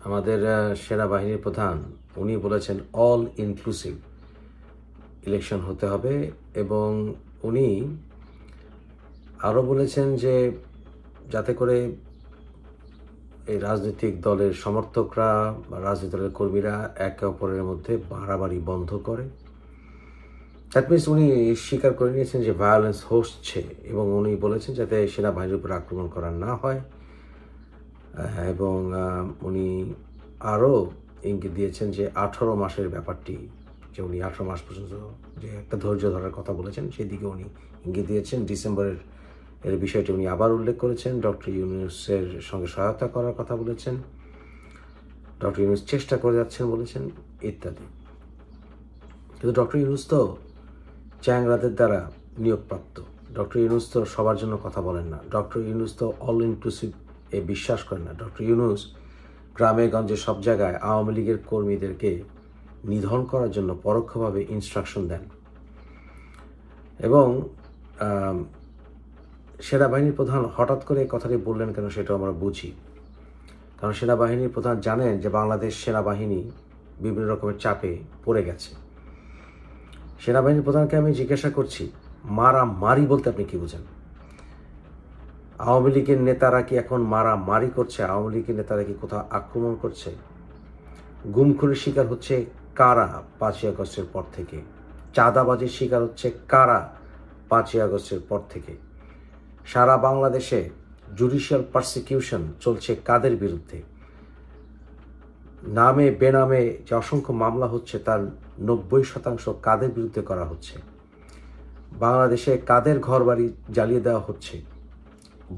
আমাদের সেনাবাহিনীর প্রধান উনি বলেছেন অল ইনক্লুসিভ ইলেকশন হতে হবে, এবং উনি আরও বলেছেন যে যাতে করে এই রাজনৈতিক দলের সমর্থকরা বা রাজনৈতিক দলের কর্মীরা একে অপরের মধ্যে বাড়াবাড়ি বন্ধ করে। দ্যাট মিনস উনি স্বীকার করে নিয়েছেন যে ভায়োলেন্স হচ্ছে, এবং উনি বলেছেন যাতে সেনাবাহিনীর উপর আক্রমণ করা না হয়। এবং উনি আরও ইঙ্গিত দিয়েছেন যে 18 মাসের ব্যাপারটি, যে উনি 18 মাস পর্যন্ত যে একটা ধৈর্য ধরার কথা বলেছেন সেদিকে উনি ইঙ্গিত দিয়েছেন। ডিসেম্বরের বিষয়টি উনি আবার উল্লেখ করেছেন। ডক্টর ইউনূসের সঙ্গে সহায়তা করার কথা বলেছেন, ডক্টর ইউনূস চেষ্টা করে যাচ্ছেন বলেছেন, ইত্যাদি। কিন্তু ডক্টর ইউনূস তো চ্যাংরাদের দ্বারা নিয়োগপ্রাপ্ত। ডক্টর ইউনূস তো সবার জন্য কথা বলেন না। ডক্টর ইউনূস তো অল ইনক্লুসিভ এ বিশ্বাস করেন না। ডক্টর ইউনূস গ্রামে গঞ্জে সব জায়গায় আওয়ামী লীগের কর্মীদেরকে নিধন করার জন্য পরোক্ষভাবে ইনস্ট্রাকশন দেন। এবং সেনাবাহিনীর প্রধান হঠাৎ করে এই কথাটি বললেন কেন সেটা আমরা বুঝি। কারণ সেনাবাহিনীর প্রধান জানেন যে বাংলাদেশ সেনাবাহিনী বিভিন্ন রকমের চাপে পড়ে গেছে। সেনাবাহিনীর প্রধানকে আমি জিজ্ঞাসা করছি, মারামারি বলতে আপনি কি বুঝেন? আওয়ামী লীগের নেতারা কি এখন মারামারি করছে? আওয়ামী লীগের নেতারা কি কোথাও আক্রমণ করছে? গুম খুনের শিকার হচ্ছে কারা 5ই আগস্টের পর থেকে? চাঁদাবাজির শিকার হচ্ছে কারা 5ই আগস্টের পর থেকে? সারা বাংলাদেশে জুডিশিয়াল পারসিকিউশন চলছে কাদের বিরুদ্ধে? নামে বেনামে যে অসংখ্য মামলা হচ্ছে তার 90% কাদের বিরুদ্ধে করা হচ্ছে? বাংলাদেশে কাদের ঘরবাড়ি জ্বালিয়ে দেওয়া হচ্ছে?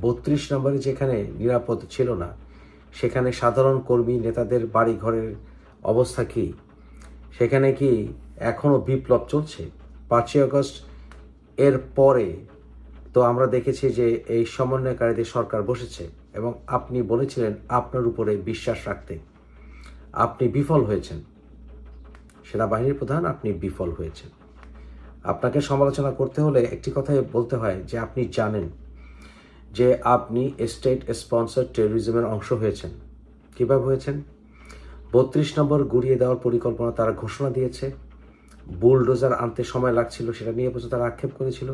32 নম্বরে যেখানে নিরাপদ ছিল না সেখানে সাধারণ কর্মী নেতাদের বাড়ি ঘরের অবস্থা কি? সেখানে কি এখনও বিপ্লব চলছে? 5ই আগস্ট এর পরে তো আমরা দেখেছি যে এই সমন্বয়কারীদের সরকার বসেছে, এবং আপনি বলেছিলেন আপনার উপরে বিশ্বাস রাখতে। আপনি বিফল হয়েছেন সেনাবাহিনীর প্রধান, আপনি বিফল হয়েছেন। আপনাকে সমালোচনা করতে হলে একটি কথাই বলতে হয় যে আপনি জানেন যে আপনি স্টেট স্পন্সর টেরোরিজমের অংশ হয়েছেন। কীভাবে হয়েছেন? 32 নম্বর গুড়িয়ে দেওয়ার পরিকল্পনা তারা ঘোষণা দিয়েছে। বুলডোজার আনতে সময় লাগছিল, সেটা নিয়ে পর্যন্ত তারা আক্ষেপ করেছিল।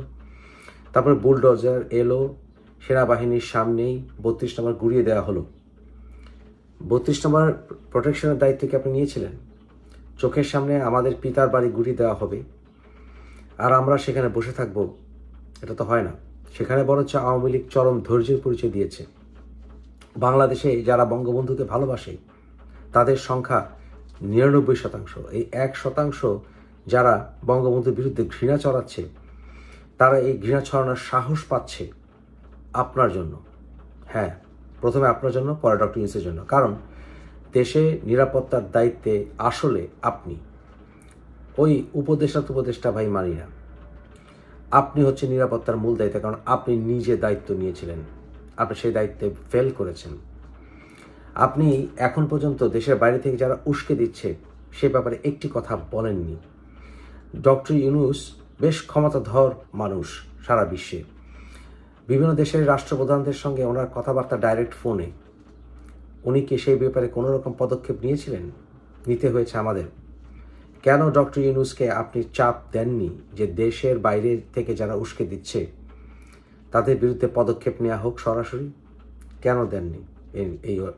তারপরে বুলডোজার এলো, সেনাবাহিনীর সামনেই 32 নম্বর গুড়িয়ে দেওয়া হলো। 32 নম্বর প্রোটেকশনের দায়িত্ব কি আপনি নিয়েছিলেন? চোখের সামনে আমাদের পিতার বাড়ি গুড়িয়ে দেওয়া হবে আর আমরা সেখানে বসে থাকবো? এটা তো হয় না। সেখানে বরঞ্চ আওয়ামী লীগ চরম ধৈর্যের পরিচয় দিয়েছে। বাংলাদেশে যারা বঙ্গবন্ধুকে ভালোবাসে তাদের সংখ্যা 99%। এই 1% যারা বঙ্গবন্ধুর বিরুদ্ধে ঘৃণা ছড়াচ্ছে, তারা এই ঘৃণা ছড়ানোর সাহস পাচ্ছে আপনার জন্য। হ্যাঁ, প্রথমে আপনার জন্য, পরে ডক্টর ইউনূসের জন্য। কারণ দেশে নিরাপত্তার দায়িত্বে আসলে আপনি, ওই উপদেষ্টা ভাই মানি না। আপনি হচ্ছে নিরাপত্তার মূল দায়িত্ব, কারণ আপনি নিজে দায়িত্ব নিয়েছিলেন, আপনি সেই দায়িত্বে ফেল করেছেন। আপনি এখন পর্যন্ত দেশের বাইরে থেকে যারা উস্কে দিচ্ছে সে ব্যাপারে একটি কথা বলেননি। ডক্টর ইউনূস বেশ ক্ষমতাধর মানুষ সারা বিশ্বে। বিভিন্ন দেশের রাষ্ট্রপ্রধানদের সঙ্গে ওনার কথাবার্তা ডাইরেক্ট ফোনে। উনি কি সেই ব্যাপারে কোনো রকম পদক্ষেপ নিয়েছিলেন? নিতে হয়েছে আমাদের। কেন ডক্টর ইউনূসকে আপনি চাপ দেননি যে দেশের বাইরে থেকে যারা উস্কে দিচ্ছে তাদের বিরুদ্ধে পদক্ষেপ নেওয়া হোক সরাসরি? কেন দেননি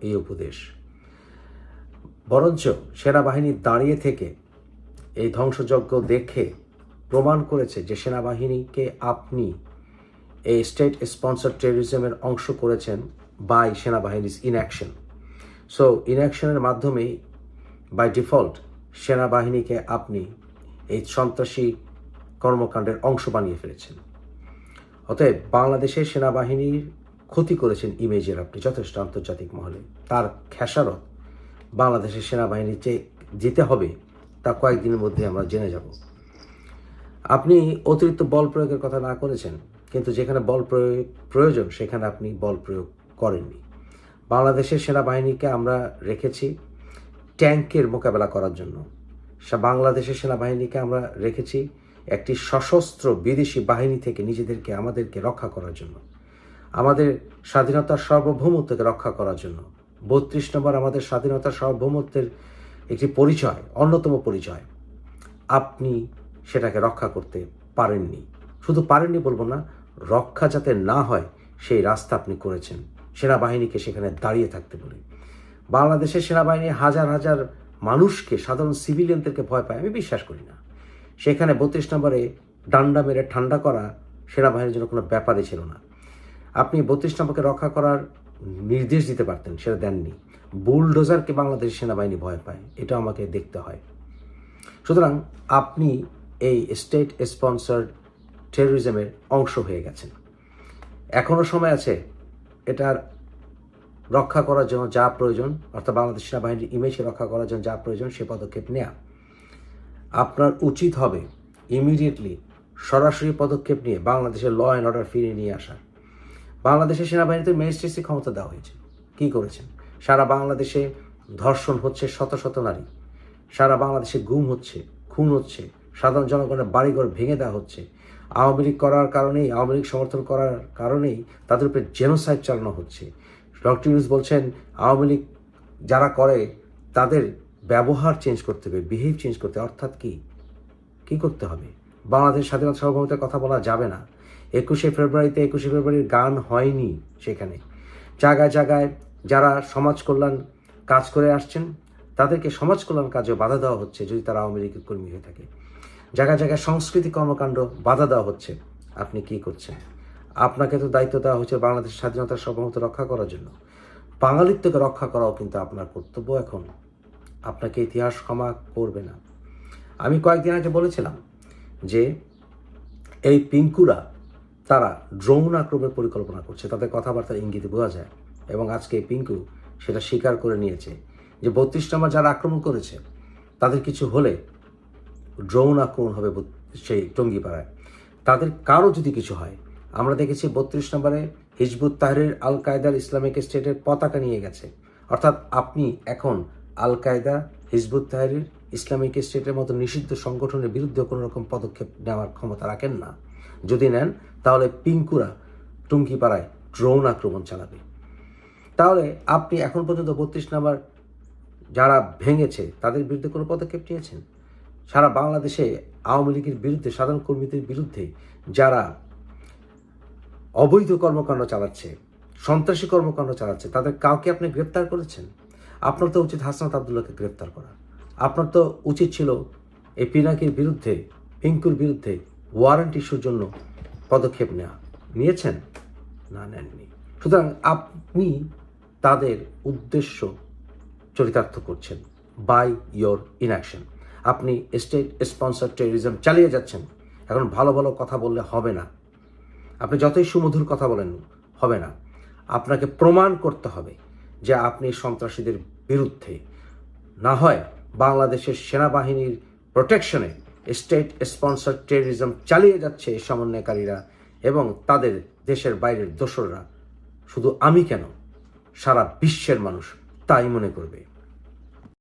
এই উপদেশ? বরঞ্চ সেনাবাহিনী দাঁড়িয়ে থেকে এই ধ্বংসযজ্ঞ দেখে প্রমাণ করেছে যে সেনাবাহিনীকে আপনি এই স্টেট স্পন্সর টেরোরিজমের অংশ করেছেন বাই সেনাবাহিনীর ইনঅ্যাকশন। সো ইনঅ্যাকশনের মাধ্যমে বাই ডিফল্ট সেনাবাহিনীকে আপনি এই সন্ত্রাসী কর্মকাণ্ডের অংশ বানিয়ে ফেলেছেন। অতএব বাংলাদেশের সেনাবাহিনীর ক্ষতি করেছেন ইমেজের আপনি যথেষ্ট আন্তর্জাতিক মহলে। তার খেসারত বাংলাদেশের সেনাবাহিনী যে জিতে হবে তা কয়েকদিনের মধ্যে আমরা জেনে যাব। আপনি অতিরিক্ত বল প্রয়োগের কথা না করেছেন, কিন্তু যেখানে বল প্রয়োজন সেখানে আপনি বল প্রয়োগ করেননি। বাংলাদেশের সেনাবাহিনীকে আমরা রেখেছি ট্যাঙ্কের মোকাবেলা করার জন্য। বাংলাদেশের সেনাবাহিনীকে আমরা রেখেছি একটি সশস্ত্র বিদেশি বাহিনী থেকে নিজেদেরকে আমাদেরকে রক্ষা করার জন্য, আমাদের স্বাধীনতার সার্বভৌমত্বকে রক্ষা করার জন্য। 32 নম্বর আমাদের স্বাধীনতা সার্বভৌমত্বের একটি পরিচয়, অন্যতম পরিচয়। আপনি সেটাকে রক্ষা করতে পারেননি। শুধু পারেননি বলবো না, রক্ষা যাতে না হয় সেই রাস্তা আপনি করেছেন সেনাবাহিনীকে সেখানে দাঁড়িয়ে থাকতে বলে। বাংলাদেশের সেনাবাহিনী হাজার হাজার মানুষকে, সাধারণ সিভিলিয়ানদেরকে ভয় পায়, আমি বিশ্বাস করি না। সেখানে 32 নম্বরে ডান্ডা মেরে ঠান্ডা করা সেনাবাহিনীর জন্য কোনো ব্যাপারই ছিল না। আপনি 32 নম্বরকে রক্ষা করার নির্দেশ দিতে পারতেন, সেটা দেননি। বুলডোজারকে বাংলাদেশ সেনাবাহিনী ভয় পায়, এটা আমাকে দেখতে হয়। সুতরাং আপনি এই স্টেট স্পন্সর্ড টেরোরিজমের অংশ হয়ে গেছেন। এখনও সময় আছে এটার রক্ষা করার জন্য যা প্রয়োজন, অর্থাৎ বাংলাদেশ সেনাবাহিনীর ইমেজকে রক্ষা করার জন্য যা প্রয়োজন সে পদক্ষেপ নেওয়া। আপনার উচিত হবে ইমিডিয়েটলি সরাসরি পদক্ষেপ নিয়ে বাংলাদেশের ল অ্যান্ড অর্ডার ফিরিয়ে নিয়ে আসা। বাংলাদেশের সেনাবাহিনীতে ম্যাজিস্ট্রেসি ক্ষমতা দেওয়া হয়েছে, কী করেছেন? সারা বাংলাদেশে ধর্ষণ হচ্ছে, শত শত নারী। সারা বাংলাদেশে গুম হচ্ছে, খুন হচ্ছে, সাধারণ জনগণের বাড়িঘর ভেঙে দেওয়া হচ্ছে। আওয়ামী লীগ করার কারণেই, আওয়ামী লীগ সমর্থন করার কারণেই তাদের উপরে জেনোসাইড চালানো হচ্ছে। ডক্টর ইউনূস বলছেন আওয়ামী লীগ যারা করে তাদের ব্যবহার চেঞ্জ করতে হবে, বিহেভ চেঞ্জ করতে। অর্থাৎ কি করতে হবে? বাংলাদেশ স্বাধীনতা সার্বভৌমত্বের কথা বলা যাবে না। 21শে ফেব্রুয়ারির গান হয়নি। সেখানে জায়গায় জায়গায় যারা সমাজ কল্যাণ কাজ করে আসছেন তাদেরকে সমাজ কল্যাণ কাজে বাধা দেওয়া হচ্ছে যদি তারা আওয়ামী লীগের কর্মী হয়ে থাকে। জায়গায় জায়গায় সাংস্কৃতিক কর্মকাণ্ড বাধা দেওয়া হচ্ছে। আপনি কি করছেন? আপনাকে তো দায়িত্ব দেওয়া হয়েছে বাংলাদেশের স্বাধীনতার সার্বভৌমত্ব রক্ষা করার জন্য। বাঙালিত্বকে রক্ষা করাও কিন্তু আপনার কর্তব্য। এখন আপনাকে ইতিহাস ক্ষমা করবে না। আমি কয়েকদিন আগে বলেছিলাম যে এই পিঙ্কুরা তারা ড্রোন আক্রমণের পরিকল্পনা করছে, তাদের কথাবার্তার ইঙ্গিতে বোঝা যায়। এবং আজকে পিঙ্কু সেটা স্বীকার করে নিয়েছে যে 32 নম্বর যারা আক্রমণ করেছে তাদের কিছু হলে ড্রোন আক্রমণ হবে সেই টঙ্গিপাড়ায়। তাদের কারো যদি কিছু হয়, আমরা দেখেছি 32 নম্বরে হিজবুত তাহরির আল কায়দার ইসলামিক স্টেটের পতাকা নিয়ে গেছে। অর্থাৎ আপনি এখন আল কায়দা, হিজবুত তাহরির, ইসলামিক স্টেটের মতো নিষিদ্ধ সংগঠনের বিরুদ্ধে কোনো রকম পদক্ষেপ নেওয়ার ক্ষমতা রাখেন না। যদি নেন তাহলে পিঙ্কুরা টুঙ্গিপাড়ায় ড্রোন আক্রমণ চালাবে। তাহলে আপনি এখন পর্যন্ত 32 নম্বর যারা ভেঙেছে তাদের বিরুদ্ধে কোনো পদক্ষেপ নিয়েছেন? সারা বাংলাদেশে আওয়ামী লীগের বিরুদ্ধে, সাধারণ কর্মীদের বিরুদ্ধে যারা অবৈধ কর্মকাণ্ড চালাচ্ছে, সন্ত্রাসী কর্মকাণ্ড চালাচ্ছে, তাদের কাউকে আপনি গ্রেপ্তার করেছেন? আপনার তো উচিত হাসনাত আবদুল্লাহকে গ্রেপ্তার করা। আপনার তো উচিত ছিল এই পিনাকির বিরুদ্ধে, পিঙ্কুর বিরুদ্ধে ওয়ারেন্ট ইস্যুর জন্য পদক্ষেপ নেওয়া। নিয়েছেন? না, নেননি। সুতরাং আপনি তাদের উদ্দেশ্য চরিতার্থ করছেন বাই ইয়োর ইনঅ্যাকশন। আপনি স্টেট স্পন্সর টেরোরিজম চালিয়ে যাচ্ছেন। এখন ভালো ভালো কথা বললে হবে না। আপনি যতই সুমধুর কথা বলেন হবে না। আপনাকে প্রমাণ করতে হবে যে আপনি সন্ত্রাসীদের বিরুদ্ধে। না হয় বাংলাদেশের সেনাবাহিনীর প্রোটেকশনে স্টেট স্পন্সর টেরোরিজম চালিয়ে যাচ্ছে এই সমন্বয়কারীরা এবং তাদের দেশের বাইরের দোসররা। শুধু আমি কেন, সারা বিশ্বের মানুষ তাই মনে করবে।